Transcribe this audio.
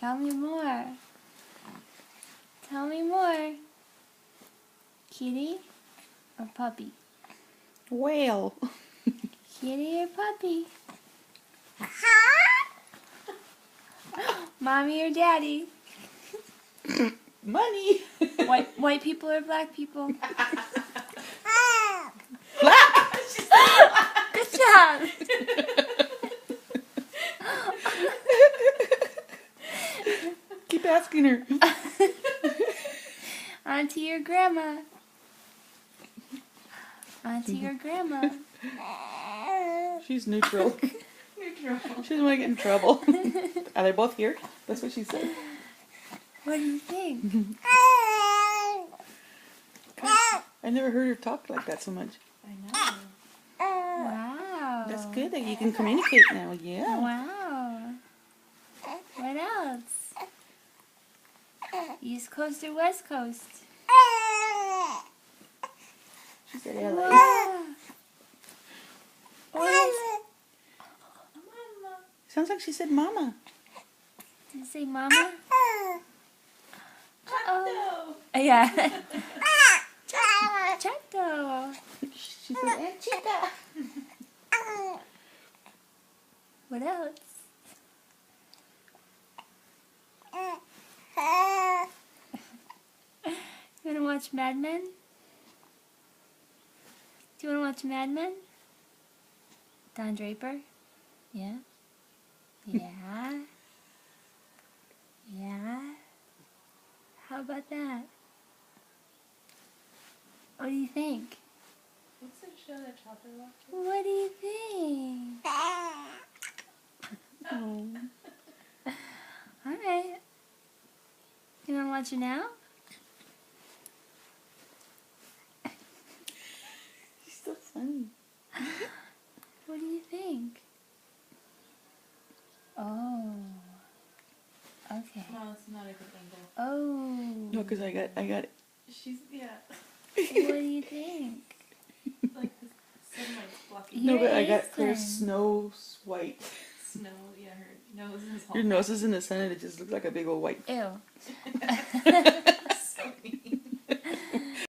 Tell me more. Tell me more. Kitty or puppy? Whale. Kitty or puppy? Mommy or daddy? Money. White people or black people? Black. Good job. Keep asking her. Auntie or grandma? Auntie or grandma? She's neutral. She doesn't want to get in trouble. Are they both here? That's what she said. What do you think? I never heard her talk like that so much. I know. Wow. That's good that you can communicate now. Yeah. Wow. What else? East Coast or West Coast? She said LA. Wow. What else? Sounds like she said mama. Did you say mama? No. Yeah. Chato. She said Aunt Chica. What else? You wanna watch Mad Men? Do you wanna watch Mad Men? Don Draper? Yeah? Yeah? Yeah? How about that? What do you think? What's the show that Chopper watches? What do you think? Oh. Alright. You wanna watch it now? She's so funny. What do you think? Oh. Okay. No, it's not a good angle. Oh. No, because I got it. She's, yeah. What do you think? Like the sunlight's blocking. No, Your but I got Claire Eastern. Snow White. Snow, yeah, her nose is all Your nose is in the sun and it just looks like a big old white. Ew. so mean.